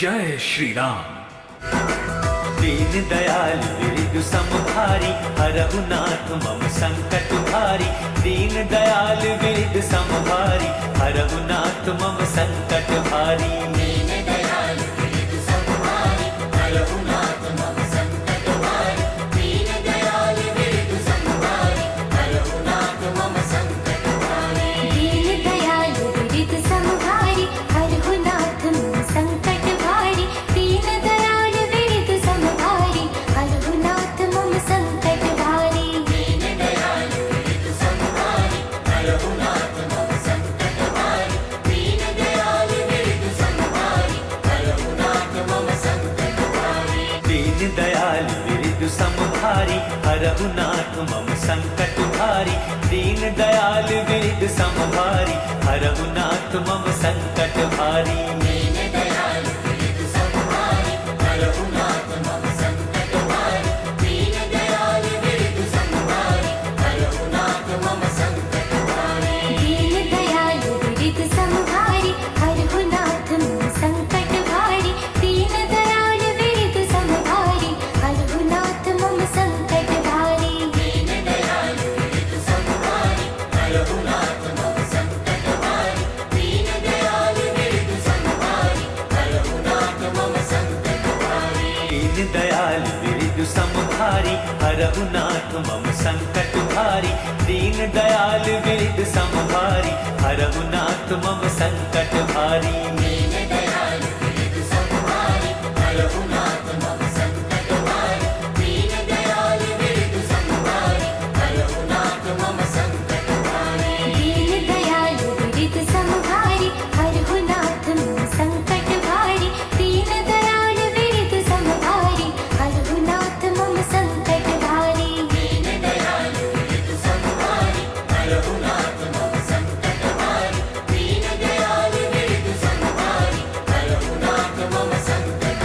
जय श्री राम। दीन दयाल विरजु समभारी, हरहु नाथ मम संकट भारी। दीन दयाल विरजु समभारी, हरहु नाथ मम संकट भारी। दीन दयाल विरजु समभारी, हरहु नाथ मम संकट भारी। दीन दयाल विरजु समभारी, हरहु नाथ मम संकट भारी। दीन दयाल विरजु समभारी, हरहु नाथ मम संकट भारी। दीन दयाल विरजु समभारी, हरहु नाथ मम संकट भारी। दीन दयाल विरजु समभारी, हरहु नाथ मम संकट भारी। दीन दयाल विरजु समभारी, हरहु नाथ मम संकट भारी। दीन दयाल विरजु समभारी, हरहु नाथ मम संकट भारी। दीन दयाल विरजु समभारी, हरहु नाथ मम संकट भारी। दीन दयाल विरजु समभारी, हरहु नाथ मम संकट भारी। दीन दयाल विरजु समभारी, हरहु नाथ मम संकट भारी। दीन दयाल विरजु समभारी, हरहु नाथ मम संकट भारी। दीन दयाल विरजु समभारी, हरहु नाथ मम संकट भारी। दीन दयाल विरजु समभारी, हरहु नाथ मम संकट भारी। दीन दयाल विरजु समभारी, हरहु नाथ मम संकट भारी। दीन दयाल विरजु समभारी, हरहु नाथ मम संकट भारी। दीन दयाल विरजु समभारी, हरहु नाथ मम संकट भारी। दीन दयाल विरजु समभारी, हरहु नाथ मम संकट भारी। दीन दयाल विरजु समभारी, हरहु नाथ मम संकट भारी। दीन दयाल विरजु समभारी, हरहु नाथ मम संकट भारी। दीन दयाल विरजु समभारी, हरहु नाथ मम संकट भारी। दीन दयाल विरजु समभारी, हरहु नाथ मम संकट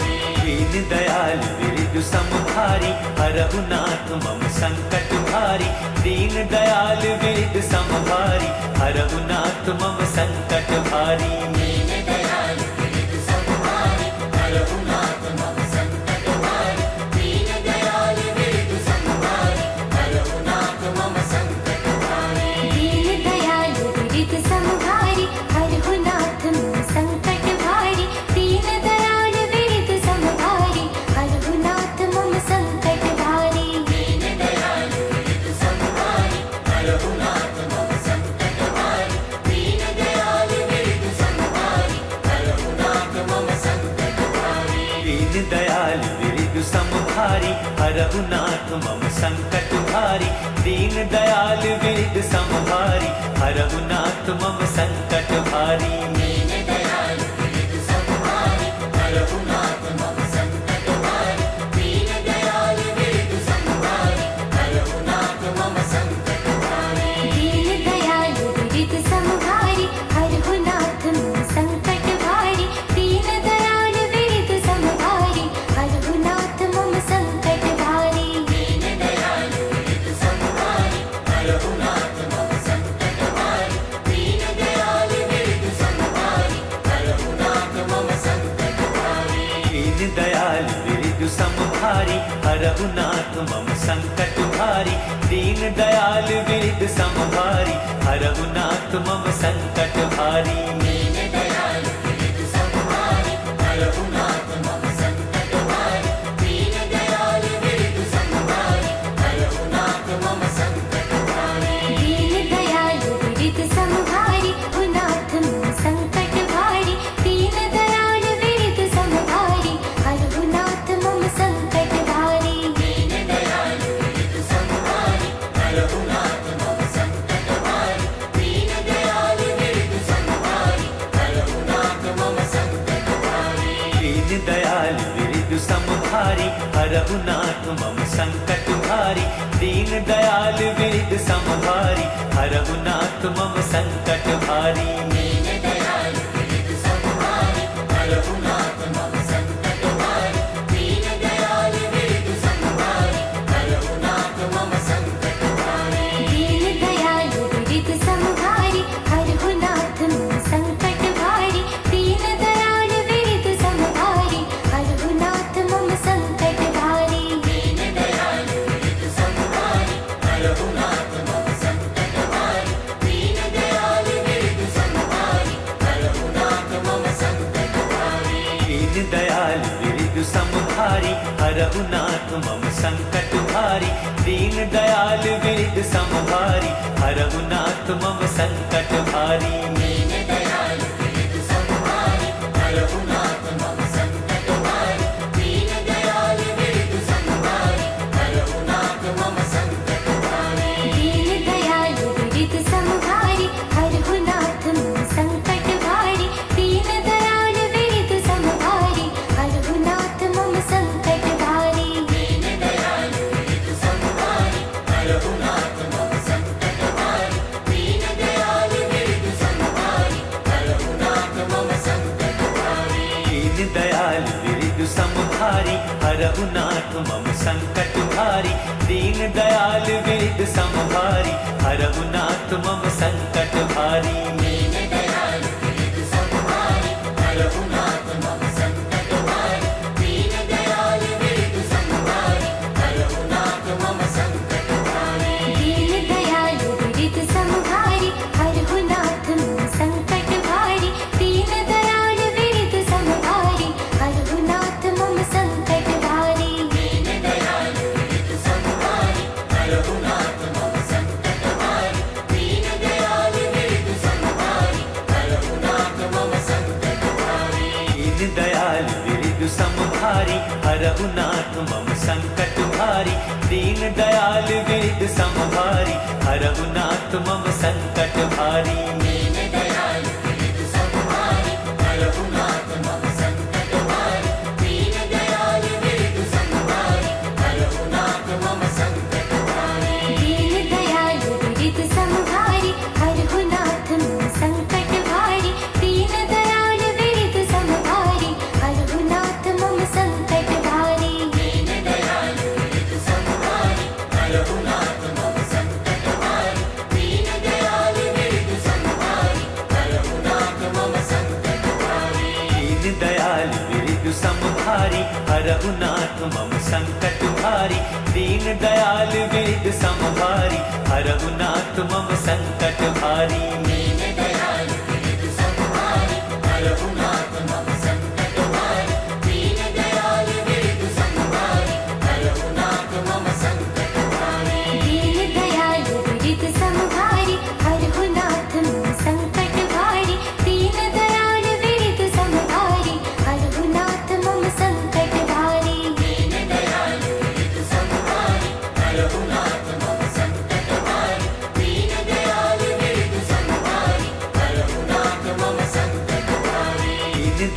भारी। दीन दयाल विरजु समभारी, हरहु नाथ मम संकट भारी। दीन दयाल विरजु समभारी, हरहु नाथ मम संकट भारी। दीन दयाल विरजु समभारी, हरहु नाथ मम संकट भारी। दीन दयाल विरजु समभारी, हरहु नाथ मम संकट भारी। दीन दयाल विरजु समभारी, हरहु नाथ मम संकट भारी। दीन दयाल विरजु समभारी, हरहु नाथ मम संकट भारी। दीन दयाल विरजु समभारी, हरहु नाथ मम संकट भारी। दीन दयाल विरजु समभारी, हरहु नाथ मम संकट भारी। दीन दयाल विरजु समभारी, हरहु नाथ मम संकट भारी। दीन दयाल विरजु समभारी, हरहु नाथ मम संकट भारी। दीन दयाल विरजु समभारी, हरहु नाथ मम संकट भारी। दीन दयाल विरजु समभारी, हरहु नाथ मम संकट भारी। दीन दयाल विरजु समभारी, हरहु नाथ मम संकट भारी। दीन दयाल विरजु समभारी, हरहु नाथ मम संकट भारी। दीन दयाल विरजु समभारी, हरहु नाथ मम संकट भारी। दीन दयाल विरजु समभारी, हरहु नाथ मम संकट भारी। दीन दयाल विरजु समभारी, हरहु नाथ मम संकट भारी। दीन दयाल विरजु समभारी, हरहु नाथ मम संकट भारी। दीन दयाल विरजु समभारी, हरहु नाथ मम संकट भारी। दीन दयाल विरजु समभारी, हरहु नाथ मम संकट भारी। दीन दयाल विरजु समभारी, हरहु नाथ मम संकट भारी। दीन दयाल विरजु समभारी, हरहु नाथ मम संकट भारी। दीन दयाल विरजु समभारी, हरहु नाथ मम संकट भारी। दीन दयाल विरजु समभारी, हरहु नाथ मम संकट भारी। दीन दयाल विरजु समभारी, हरहु नाथ मम संकट भारी। दीन दयाल विरजु समभारी, हरहु नाथ मम संकट भारी। दीन दयाल विरजु समभारी, हरहु नाथ मम संकट भारी। दीन दयाल विरजु समभारी, हरहु नाथ मम संकट भारी। दीन दयाल विरजु समभारी, हरहु नाथ मम संकट भारी। दीन दयाल विरजु समभारी, हरहु नाथ मम संकट भारी। दीन दयाल विरजु समभारी, दीन दयाल विरिदु समभारी हरहु नाथ मम संकट भारी दीन दयाल विरिदु समभारी हरहु नाथ मम संकट भारी दीन दयाल विरिदु समभारी हरहु नाथ मम संकट भारी दीन दयाल विरिदु समभारी हरहु नाथ मम संकट भारी दीन दयाल विरिदु समभारी हरहु नाथ मम संकट भारी दीन दयाल विरिदु समभारी हरहु नाथ मम संकट भारी दीन दयाल विरिदु समभारी हरहु नाथ मम संकट भारी दीन दयाल विरिदु समभारी हरहु नाथ मम संकट भारी दीन दयाल विरिदु समभारी हरहु नाथ मम संकट भारी दीन दयाल विरिदु समभारी हरहु नाथ मम संकट भारी दीन दयाल विरिदु समभारी हरहु नाथ मम संकट भारी दीन दयाल विरिदु समभारी हरहु नाथ मम संकट भारी दीन दयाल विरिदु समभारी हरहु नाथ मम संकट भारी दीन दयाल विरिदु समभारी हरहु नाथ मम संकट भारी दीन दयाल विरिदु समभारी हरहु नाथ मम संकट भारी दीन दयाल विरिदु समभारी हरहु नाथ मम संकट भारी दीन दयाल विरिदु समभारी हरहु नाथ मम संकट भारी दीन दयाल विरिदु समभारी हरहु नाथ मम संकट भारी दीन दयाल विरिदु समभारी हरहु नाथ मम संकट भारी दीन दयाल विरिदु समभारी हरहु नाथ मम संकट भारी दीन दयाल विरिदु समभारी हरहु नाथ मम संकट भारी दीन दयाल विरिदु समभारी हरहु नाथ मम संकट भारी दीन दयाल विरिदु समभारी हरहु नाथ मम संकट भारी दीन दयाल विरिदु समभारी हरहु नाथ मम संकट भारी दीन दयाल विरिदु समभारी हरहु नाथ मम संकट भारी दीन दयाल विरिदु समभारी हरहु नाथ मम संकट भारी दीन दयाल विरिदु समभारी हरहु नाथ मम संकट भारी दीन दयाल विरिदु समभारी हरहु नाथ मम संकट भारी दीन दयाल विरिदु समभारी हरहु नाथ मम संकट भारी दीन दयाल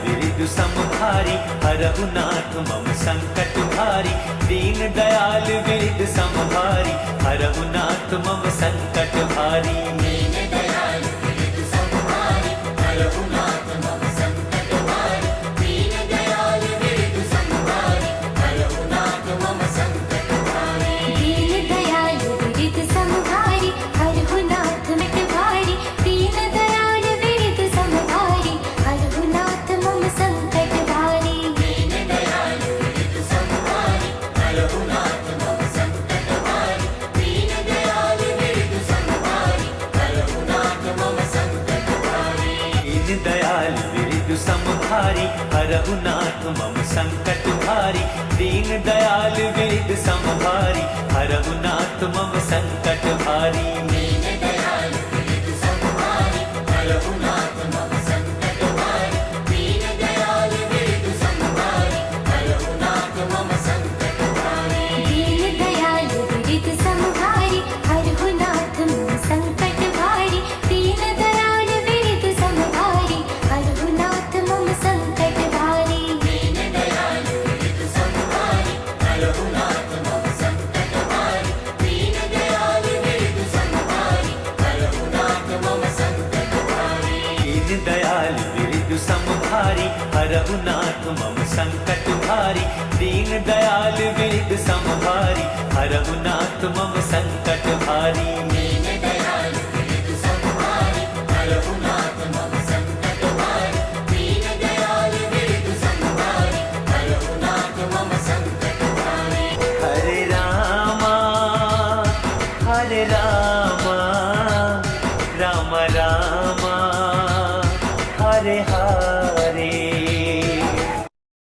विरिदु समभारी हरहु नाथ मम संकट भारी दीन दयाल विरिदु समभारी हरहु नाथ मम संकट भारी दीन दयाल विरिदु समभारी हरहु नाथ मम संकट भारी दीन दयाल विरिदु समभारी हरहु नाथ मम संकट भारी दीन दयाल विरिदु समभारी हरहु नाथ मम संकट भारी दीन दयाल विरिदु समभारी हरहु नाथ मम संकट भारी दीन दयाल विरिदु समभारी हरहु नाथ मम संकट भारी दीन दयाल विरिदु समभारी हरहु नाथ मम भारी दीन दयाल विरिदु समभारी हरहु नाथ मम संकट भारी दीन दयाल विरिदु समभारी हरहु नाथ मम संकट भारी दीन दयाल विरिदु समभारी हरहु नाथ मम संकट भारी दीन दयाल विरिदु समभारी हरहु नाथ मम संकट भारी दीन दयाल विरिदु समभारी हरहु नाथ मम संकट भारी दीन दयाल विरिदु समभारी हरहु नाथ मम संकट भारी दीन दयाल विरिदु समभारी हरहु नाथ मम संकट भारी दीन दयाल विरिदु समभारी हरहु नाथ मम संकट भारी दीन दयाल विरिदु समभारी हरहु नाथ मम संकट भारी दीन दयाल विरिदु समभारी हरहु नाथ मम संकट भारी दीन दयाल विरिदु समभारी हरहु नाथ मम संकट भारी दीन दयाल विरिदु समभारी हरहु नाथ मम संकट भारी दीन दयाल विरिदु समभारी हरहु नाथ मम संकट भारी दीन दयाल विरिदु समभारी हरहु नाथ मम संकट भारी दीन दयाल विरिदु समभारी हरहु नाथ मम संकट भारी हरे रामा राम राम हरे हरे